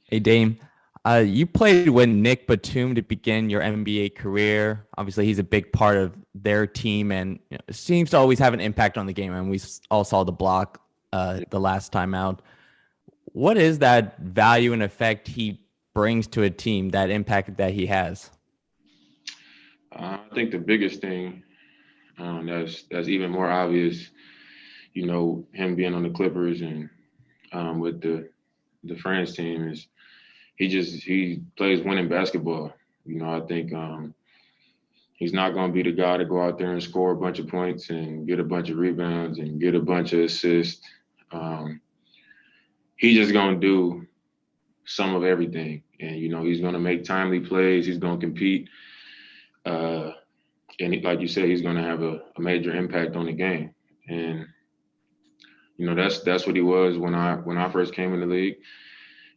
Hey Dame, you played with Nick Batum to begin your NBA career. Obviously, he's a big part of their team and seems to always have an impact on the game. And we all saw the block the last time out. What is that value and effect he brings to a team? That impact that he has? I think the biggest thing that's even more obvious, him being on the Clippers and with the France team is he plays winning basketball. I think he's not going to be the guy to go out there and score a bunch of points and get a bunch of rebounds and get a bunch of assists. Um, he's just going to do some of everything, and he's going to make timely plays. He's going to compete. Uh, and like you said, he's going to have a major impact on the game. And that's what he was when I first came in the league.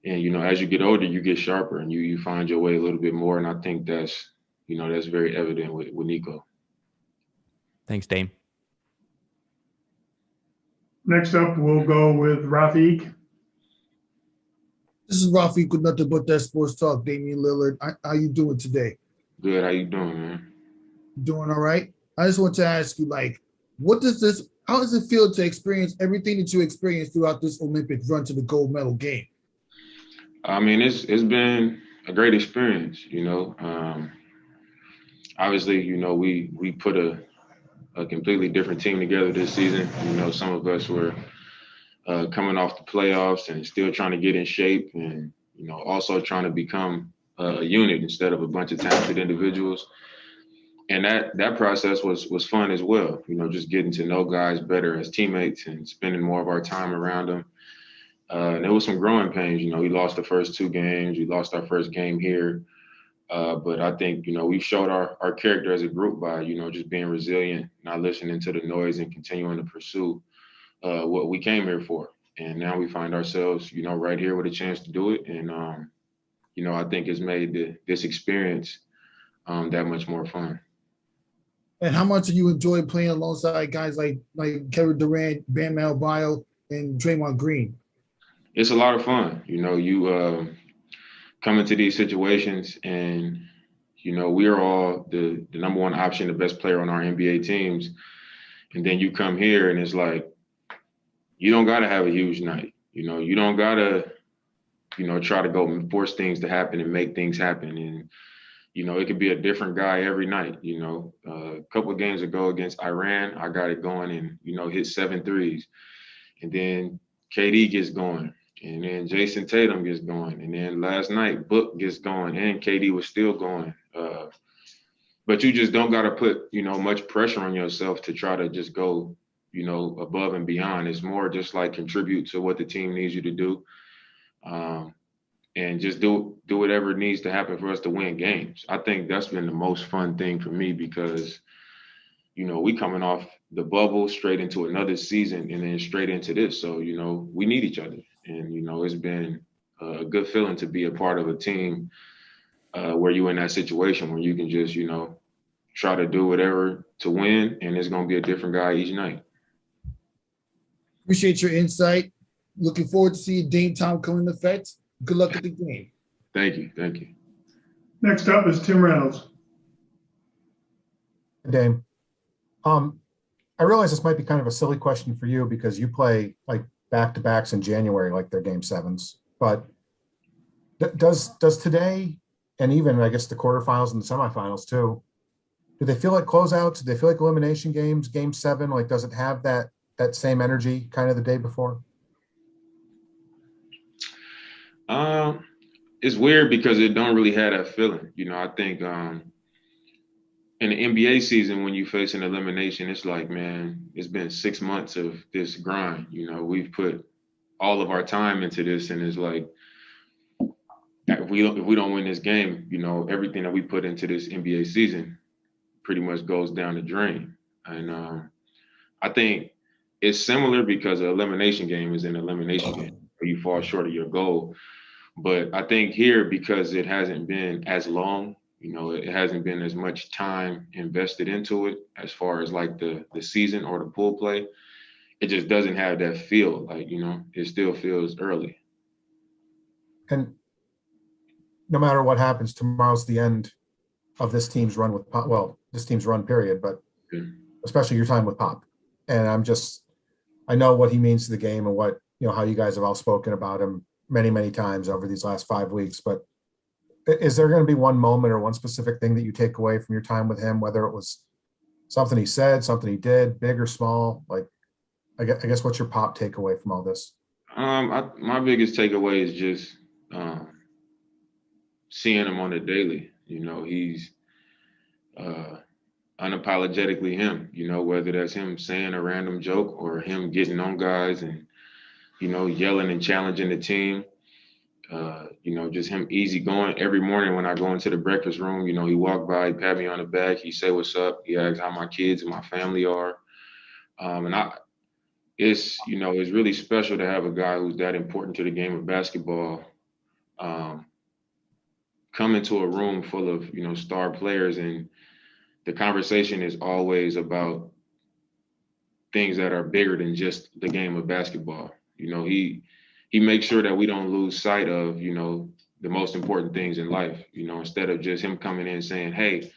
And as you get older, you get sharper and you find your way a little bit more. And I think that's very evident with Nico. Thanks, Dame. Next up, we'll go with Rafiq. This is Rafiq with nothing but that sports talk. Damian Lillard, how you doing today? Good. How you doing, man? Doing all right. I just want to ask you, like, how does it feel to experience everything that you experienced throughout this Olympic run to the gold medal game? I mean, it's been a great experience. Obviously, we put a completely different team together this season. Some of us were coming off the playoffs and still trying to get in shape, and also trying to become a unit instead of a bunch of talented individuals. And that process was fun as well. Just getting to know guys better as teammates and spending more of our time around them. And there was some growing pains. We lost the first two games. We lost our first game here. But I think, we showed our character as a group by, just being resilient, not listening to the noise and continuing to pursue what we came here for. And now we find ourselves, right here with a chance to do it. And, I think it's made this experience that much more fun. And how much do you enjoy playing alongside guys like Kevin Durant, Bam Adebayo, and Draymond Green? It's a lot of fun. You come into these situations and, we are all the number one option, the best player on our NBA teams. And then you come here and it's like, you don't got to have a huge night. You don't got to, try to go and force things to happen and make things happen. And, it could be a different guy every night. A couple of games ago against Iran, I got it going and, hit 7 threes. And then KD gets going. And then Jason Tatum gets going. And then last night, Book gets going. And KD was still going. But you just don't got to put, much pressure on yourself to try to just go, above and beyond. It's more just like contribute to what the team needs you to do. And just do whatever needs to happen for us to win games. I think that's been the most fun thing for me because, we coming off the bubble straight into another season and then straight into this. So, we need each other. And, it's been a good feeling to be a part of a team where you're in that situation where you can just, try to do whatever to win. And it's going to be a different guy each night. Appreciate your insight. Looking forward to seeing Dame Time come into effect. Good luck at the game. Thank you. Thank you. Next up is Tim Reynolds. Dame. I realize this might be kind of a silly question for you because you play like back-to-backs in January, like they're game sevens. But does today, and even I guess the quarterfinals and the semifinals too, do they feel like closeouts? Do they feel like elimination games, game 7? Like, does it have that same energy kind of the day before? It's weird because it don't really have that feeling. I think in the NBA season, when you face an elimination, it's like, man, it's been 6 months of this grind. We've put all of our time into this, and it's like, if we don't win this game, everything that we put into this NBA season pretty much goes down the drain. And I think it's similar because an elimination game is an elimination game. You fall short of your goal. But I think here, because it hasn't been as long, it hasn't been as much time invested into it as far as like the season or the pool play. It just doesn't have that feel. Like, it still feels early. And no matter what happens, tomorrow's the end of this team's run with Pop. Well, this team's run period, but especially your time with Pop. And I know what he means to the game and what, how you guys have all spoken about him many, many times over these last 5 weeks. But is there going to be one moment or one specific thing that you take away from your time with him, whether it was something he said, something he did, big or small? Like, I guess what's your Pop takeaway from all this? My biggest takeaway is just seeing him on the daily. He's unapologetically him, whether that's him saying a random joke or him getting on guys and, yelling and challenging the team. Just him easy going. Every morning when I go into the breakfast room, he walk by, he pat me on the back, he say what's up, he asks how my kids and my family are. It's really special to have a guy who's that important to the game of basketball come into a room full of, star players, and the conversation is always about things that are bigger than just the game of basketball. He makes sure that we don't lose sight of, the most important things in life, instead of just him coming in saying, hey,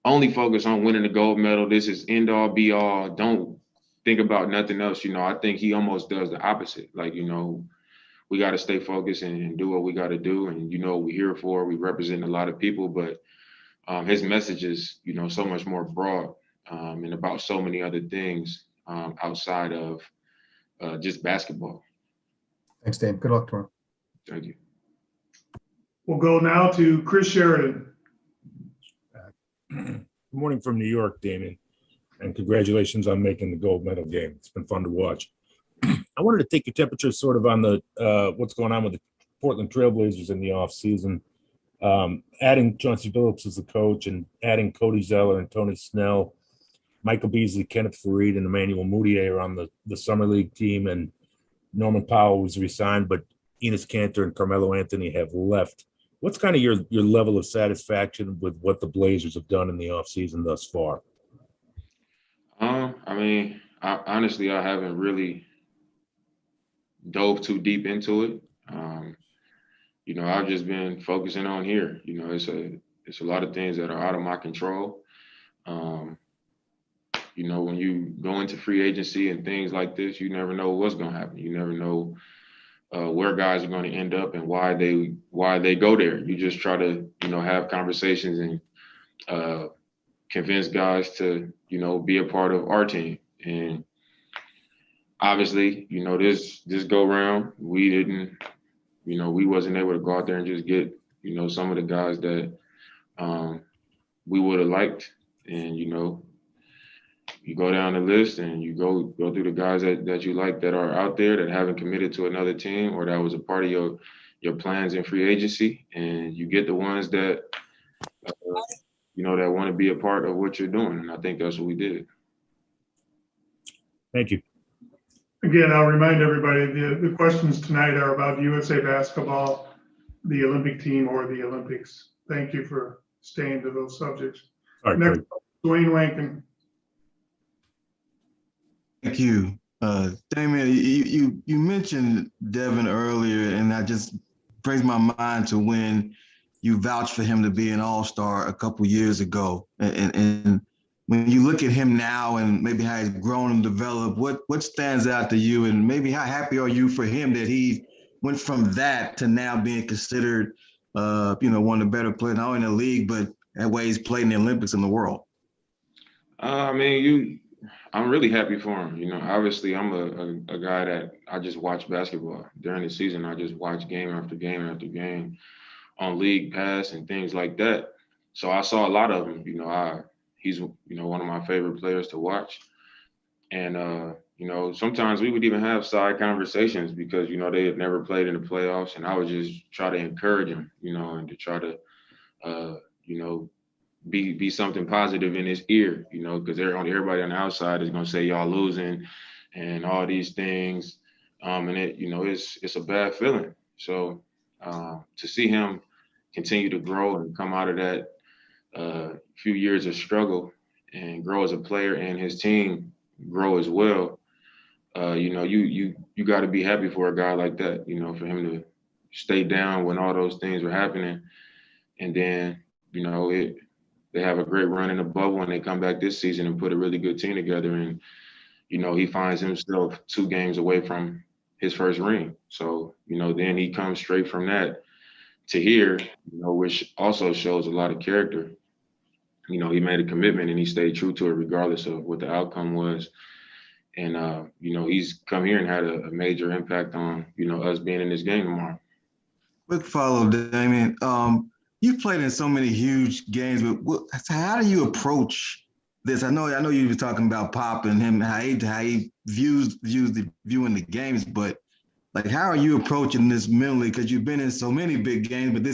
only focus on winning the gold medal. This is end all be all. Don't think about nothing else. I think he almost does the opposite. Like, we got to stay focused and do what we got to do. And, what we're here for. We represent a lot of people, but his message is, so much more broad and about so many other things outside of just basketball. Thanks, Dave. Good luck tomorrow. Thank you. We'll go now to Chris Sheridan. Good morning from New York, Damian, and congratulations on making the gold medal game. It's been fun to watch. I wanted to take your temperature sort of on the what's going on with the Portland Trailblazers in the offseason. Adding Chauncey Billups as the coach and adding Cody Zeller and Tony Snell, Michael Beasley, Kenneth Faried, and Emmanuel Mudiay are on the Summer League team, and Norman Powell was re-signed, but Enes Kanter and Carmelo Anthony have left. What's kind of your level of satisfaction with what the Blazers have done in the offseason thus far? Honestly, I haven't really dove too deep into it. I've just been focusing on here. It's a lot of things that are out of my control. When you go into free agency and things like this, you never know what's going to happen. You never know where guys are going to end up and why they go there. You just try to, have conversations and convince guys to, be a part of our team. And obviously, this go round, we didn't, we wasn't able to go out there and just get, some of the guys that we would have liked. And, you go down the list and you go through the guys that you like that are out there that haven't committed to another team or that was a part of your plans in free agency, and you get the ones that that want to be a part of what you're doing. And I think that's what we did. Thank you. Again, I'll remind everybody, the questions tonight are about USA basketball, the Olympic team, or the Olympics. Thank you for staying to those subjects. All right, Next, Dwayne Wankin. Thank you. Damian, you mentioned Devin earlier, and that just brings my mind to when you vouched for him to be an all-star a couple years ago. And when you look at him now and maybe how he's grown and developed, what stands out to you, and maybe how happy are you for him that he went from that to now being considered, one of the better players, not only in the league, but that way he's played in the Olympics in the world? I'm really happy for him. Obviously I'm a guy that I just watch basketball during the season. I just watch game after game after game on League Pass and things like that. So I saw a lot of him. He's one of my favorite players to watch. And sometimes we would even have side conversations because they had never played in the playoffs, and I would just try to encourage him, and to try to be something positive in his ear, because everybody on the outside is going to say y'all losing and all these things. And it's a bad feeling. So to see him continue to grow and come out of that few years of struggle and grow as a player, and his team grow as well, you got to be happy for a guy like that, for him stay down when all those things were happening. And then, they have a great run in the bubble and they come back this season and put a really good team together. And, he finds himself 2 games away from his first ring. So, then he comes straight from that to here, which also shows a lot of character. He made a commitment and he stayed true to it regardless of what the outcome was. And, he's come here and had a major impact on, us being in this game tomorrow. Quick follow, Damian. You've played in so many huge games, but how do you approach this? I know you were talking about Pop and him, how he views viewing the games, but like, how are you approaching this mentally? Because you've been in so many big games, but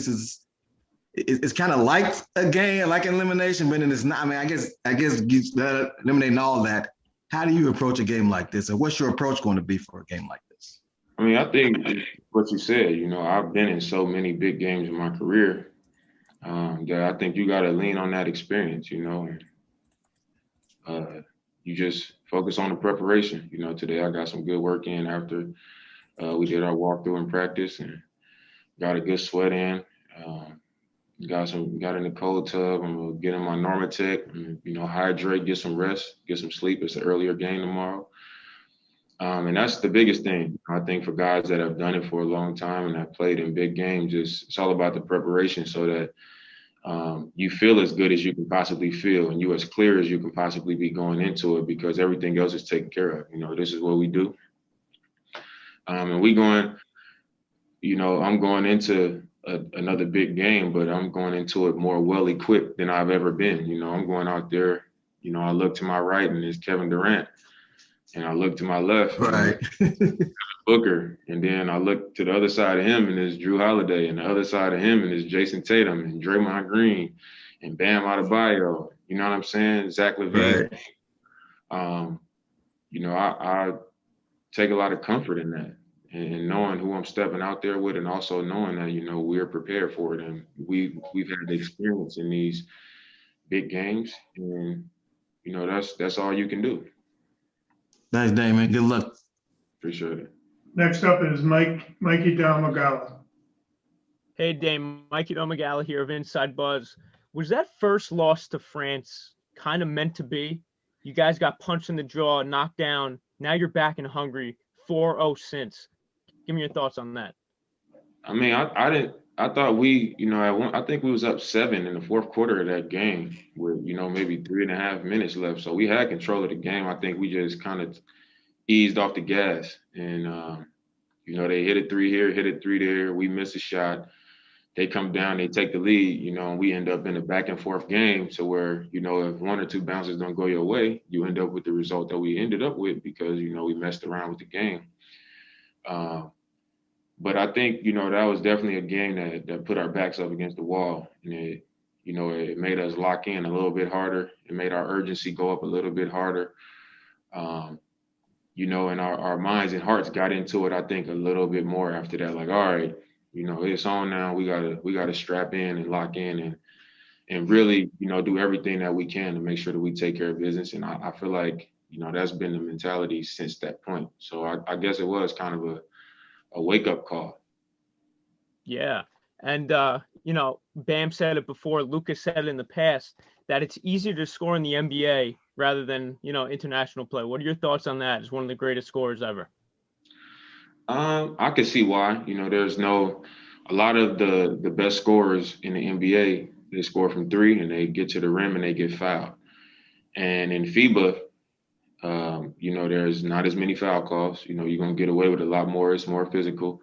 it's kind of like a game, like an elimination, but then it's not. I mean, I guess eliminating all that. How do you approach a game like this, or what's your approach going to be for a game like this? I mean, I think what you said. I've been in so many big games in my career that I think you got to lean on that experience. You just focus on the preparation. Today I got some good work in after we did our walkthrough in practice and got a good sweat in. Got in the cold tub. I'm gonna get in my Normatec and hydrate, get some rest, get some sleep. It's an earlier game tomorrow, and that's the biggest thing I think for guys that have done it for a long time and have played in big games. It's all about the preparation so that you feel as good as you can possibly feel and you as clear as you can possibly be going into it, because everything else is taken care of. This is what we do, and we going. I'm going into another big game, but I'm going into it more well-equipped than I've ever been. I'm going out there, I look to my right and it's Kevin Durant, and I look to my left, right, Booker, and then I look to the other side of him and it's Drew Holiday, and the other side of him and it's Jason Tatum and Draymond Green and Bam Adebayo. You know what I'm saying? Zach LaVine. Right. I take a lot of comfort in that. And knowing who I'm stepping out there with, and also knowing that, we're prepared for it. And we've had the experience in these big games. And, that's all you can do. Thanks, Damon. Good luck. Appreciate it. Next up is Mikey Dalmagala. Hey, Dame. Mikey Dalmagala here of Inside Buzz. Was that first loss to France kind of meant to be? You guys got punched in the jaw, knocked down. Now you're back and hungry. 4-0 since. Give me your thoughts on that. I mean, I thought I think we was up 7 in the fourth quarter of that game with, maybe 3.5 minutes left. So we had control of the game. I think we just kind of eased off the gas. And, they hit a 3 here, hit a 3 there. We missed a shot. They come down, they take the lead, and we end up in a back and forth game to where, if 1 or 2 bounces don't go your way, you end up with the result that we ended up with because, we messed around with the game. But I think, that was definitely a game that put our backs up against the wall. And it made us lock in a little bit harder. It made our urgency go up a little bit harder. And our minds and hearts got into it, I think, a little bit more after that. Like, all right, it's on now. We gotta strap in and lock in and really, do everything that we can to make sure that we take care of business. And I feel like, that's been the mentality since that point. So I guess it was kind of a wake-up call. Yeah. And, Bam said it before, Lucas said it in the past, that it's easier to score in the NBA rather than, international play. What are your thoughts on that as one of the greatest scorers ever? I can see why. There's a lot of the best scorers in the NBA, they score from 3 and they get to the rim and they get fouled. And in FIBA, there's not as many foul calls. You're going to get away with a lot more. It's more physical.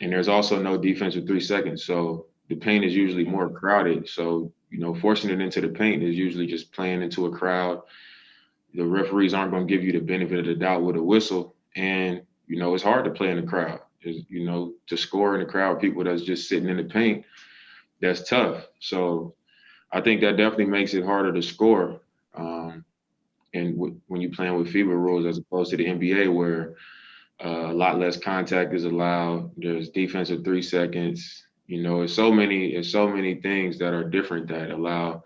And there's also no defense with 3 seconds. So the paint is usually more crowded. So, forcing it into the paint is usually just playing into a crowd. The referees aren't going to give you the benefit of the doubt with a whistle. And, it's hard to play in the crowd. To score in the crowd, people that's just sitting in the paint, that's tough. So I think that definitely makes it harder to score. And when you're playing with FIBA rules as opposed to the NBA where a lot less contact is allowed, there's defense of 3 seconds. It's so many things that are different that allow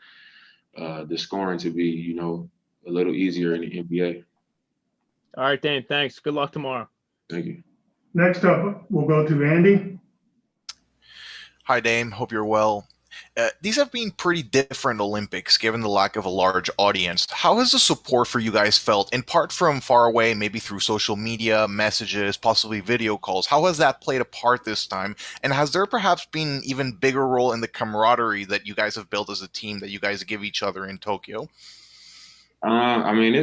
the scoring to be, a little easier in the NBA. All right, Dan, thanks. Good luck tomorrow. Thank you. Next up, we'll go to Andy. Hi, Dame. Hope you're well. These have been pretty different Olympics given the lack of a large audience. How has the support for you guys felt, in part from far away, maybe through social media, messages, possibly video calls? How has that played a part this time? And has there perhaps been an even bigger role in the camaraderie that you guys have built as a team that you guys give each other in Tokyo? I mean,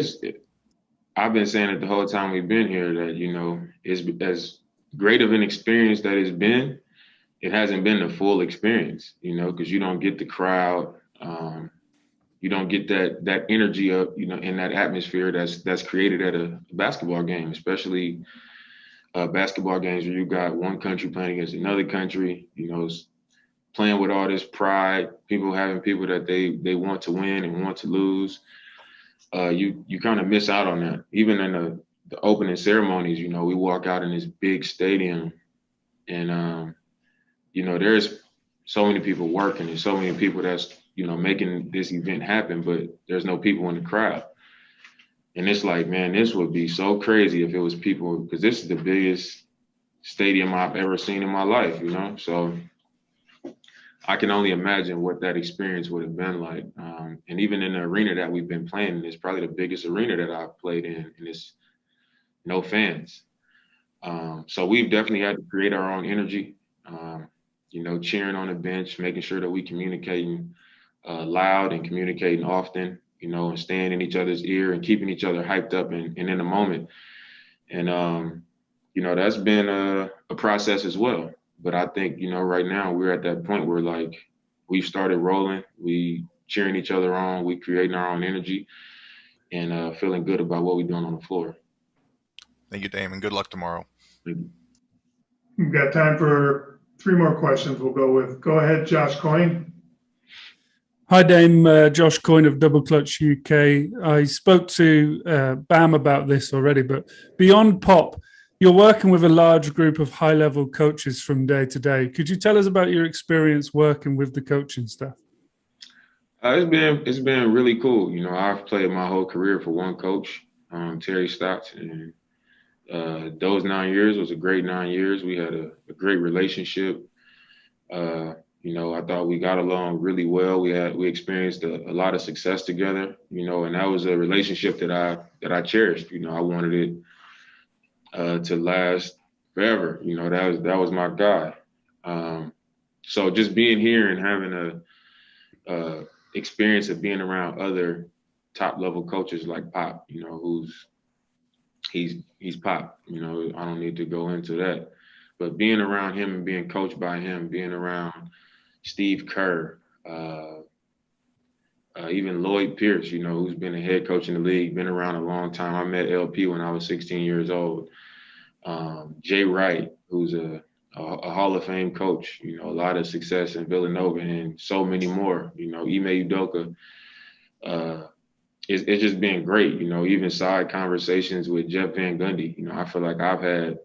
I've been saying it the whole time we've been here that, it's as great of an experience that it's been. It hasn't been the full experience, because you don't get the crowd. You don't get that energy up, in that atmosphere that's created at a basketball game, especially basketball games where you got one country playing against another country, playing with all this pride, people having people that they want to win and want to lose. You kind of miss out on that. Even in the opening ceremonies, we walk out in this big stadium and, there's so many people working and so many people that's, making this event happen, but there's no people in the crowd. And it's like, man, this would be so crazy if it was people, because this is the biggest stadium I've ever seen in my life, So I can only imagine what that experience would have been like. And even in the arena that we've been playing in, it's probably the biggest arena that I've played in, and it's no fans. So we've definitely had to create our own energy. Cheering on the bench, making sure that we communicating loud and communicating often, and staying in each other's ear and keeping each other hyped up and in the moment. And, that's been a process as well. But I think, right now we're at that point where like we've started rolling, we cheering each other on, we creating our own energy and feeling good about what we're doing on the floor. Thank you, Dame, and good luck tomorrow. We've got time for 3 more questions. Go ahead, Josh Coyne. Hi, Dame. Josh Coyne of Double Clutch UK. I spoke to Bam about this already, but beyond Pop, you're working with a large group of high-level coaches from day to day. Could you tell us about your experience working with the coaching staff? It's been really cool. I've played my whole career for one coach, Terry Stotts, and those 9 years was a great 9 years. We had a great relationship. I thought we got along really well. We experienced a lot of success together, and that was a relationship that I cherished. I wanted it to last forever. That was my guy. So just being here and having a experience of being around other top level coaches like Pop, he's Pop, I don't need to go into that, but being around him and being coached by him, being around Steve Kerr, even Lloyd Pierce, who's been a head coach in the league, been around a long time. I met LP when I was 16 years old. Jay Wright, who's a Hall of Fame coach, a lot of success in Villanova and so many more, Ime Udoka. It's just been great, even side conversations with Jeff Van Gundy. I feel like I've had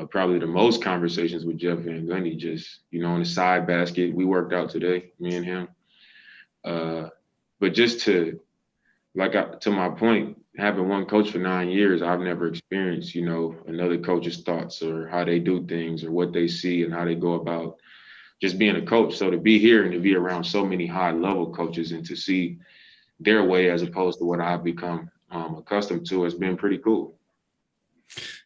probably the most conversations with Jeff Van Gundy, just, on the side basket. We worked out today, me and him. But just to my point, having one coach for 9 years, I've never experienced, another coach's thoughts or how they do things or what they see and how they go about just being a coach. So to be here and to be around so many high level coaches and to see their way as opposed to what I've become accustomed to has been pretty cool.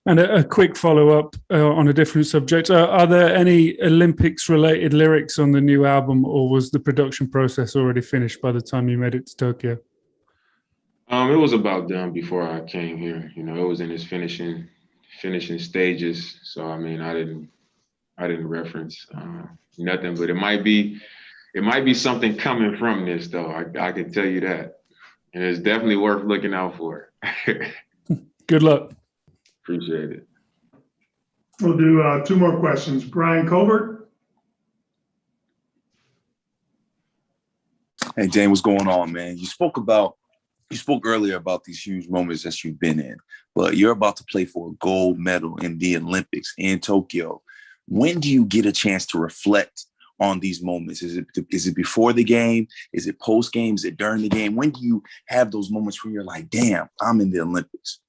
And a quick follow-up on a different subject. Are there any Olympics-related lyrics on the new album, or was the production process already finished by the time you made it to Tokyo? It was about done before I came here. It was in its finishing stages. So I mean, I didn't reference nothing, but it might be something coming from this, though. I can tell you that, and it's definitely worth looking out for. Good luck. Appreciate it. We'll do 2 more questions. Brian Colbert. Hey, Dane, what's going on, man? You spoke earlier about these huge moments that you've been in, but you're about to play for a gold medal in the Olympics in Tokyo. When do you get a chance to reflect on these moments? Is it before the game? Is it post game? Is it during the game? When do you have those moments where you're like, damn, I'm in the Olympics?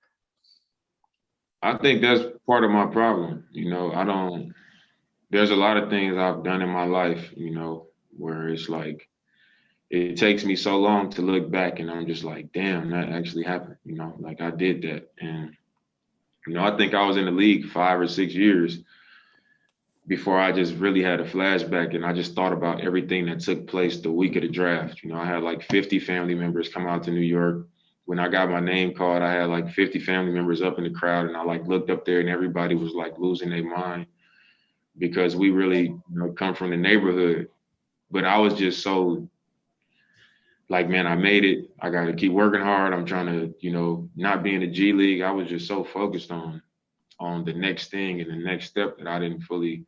I think that's part of my problem. there's a lot of things I've done in my life, where it's like, it takes me so long to look back and I'm just like, damn, that actually happened, like I did that. And, I think I was in the league 5 or 6 years before I just really had a flashback, and I just thought about everything that took place the week of the draft. I had like 50 family members come out to New York. When I got my name called, I had like 50 family members up in the crowd, and I like looked up there and everybody was like losing their mind because we really come from the neighborhood. But I was just so like, man, I made it. I got to keep working hard. I'm trying to, not be in the G League. I was just so focused on the next thing and the next step that I didn't fully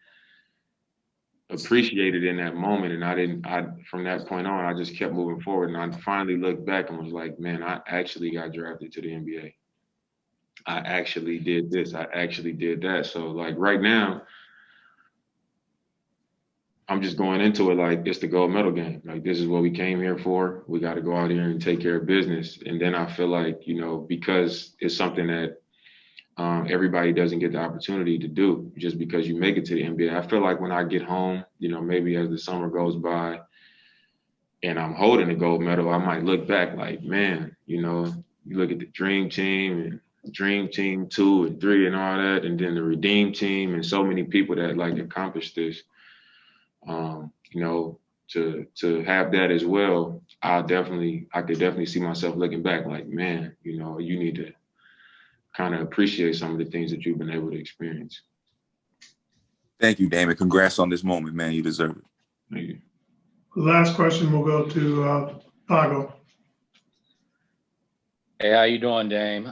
appreciate it in that moment. And from that point on, I just kept moving forward. And I finally looked back and was like, man, I actually got drafted to the NBA. I actually did this. I actually did that. So like right now, I'm just going into it like it's the gold medal game. Like this is what we came here for. We got to go out here and take care of business. And then I feel like, because it's something that everybody doesn't get the opportunity to do just because you make it to the NBA. I feel like when I get home, maybe as the summer goes by and I'm holding the gold medal, I might look back like, man, you look at the Dream Team and Dream Team 2 and 3 and all that, and then the Redeem Team and so many people that like accomplished this. To have that as well, I could definitely see myself looking back like, man, you need to kind of appreciate some of the things that you've been able to experience. Thank you, Damian. Congrats on this moment, man. You deserve it. Thank you. Last question will go to Pago. Hey, how you doing, Dame?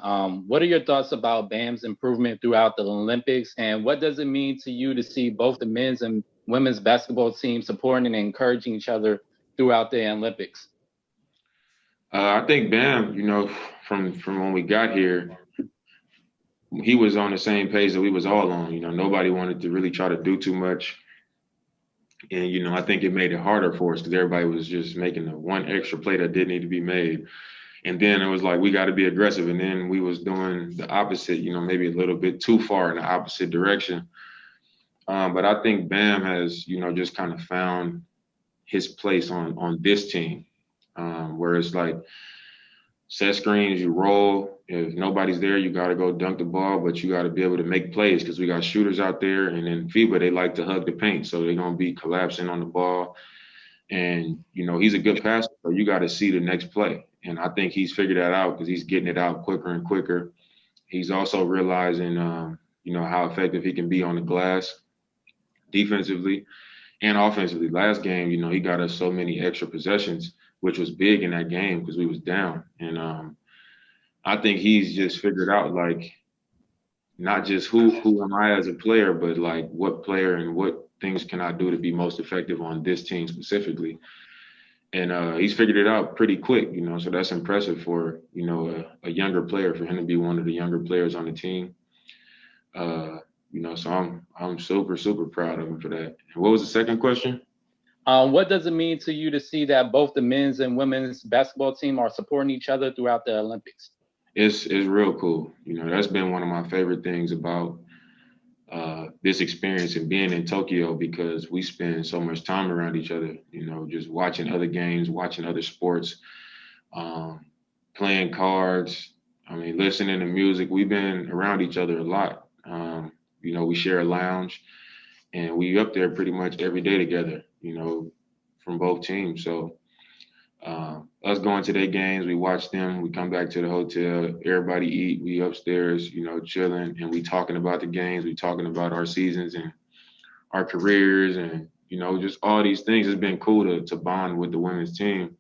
What are your thoughts about Bam's improvement throughout the Olympics, and what does it mean to you to see both the men's and women's basketball teams supporting and encouraging each other throughout the Olympics? I think Bam, from when we got here, he was on the same page that we was all on. Nobody wanted to really try to do too much. And, I think it made it harder for us because everybody was just making the one extra play that didn't need to be made. And then it was like, we got to be aggressive. And then we was doing the opposite, maybe a little bit too far in the opposite direction. But I think Bam has, just kind of found his place on this team, where it's like set screens, you roll. If nobody's there, you got to go dunk the ball, but you got to be able to make plays because we got shooters out there. And in FIBA, they like to hug the paint. So they're going to be collapsing on the ball. And, he's a good passer, so you got to see the next play. And I think he's figured that out because he's getting it out quicker and quicker. He's also realizing, how effective he can be on the glass defensively and offensively. Last game, he got us so many extra possessions, which was big in that game because we was down. And I think he's just figured out, like, not just who am I as a player, but like what player and what things can I do to be most effective on this team specifically. And he's figured it out pretty quick, so that's impressive for, a younger player, for him to be one of the younger players on the team. So I'm super, super proud of him for that. And what was the second question? What does it mean to you to see that both the men's and women's basketball team are supporting each other throughout the Olympics? It's real cool. That's been one of my favorite things about this experience and being in Tokyo, because we spend so much time around each other, just watching other games, watching other sports, playing cards, listening to music. We've been around each other a lot. We share a lounge and we up there pretty much every day together, from both teams. So us going to their games, we watch them, we come back to the hotel, everybody eat, we upstairs, chilling, and we talking about the games, we talking about our seasons and our careers and, just all these things. It's been cool to bond with the women's team.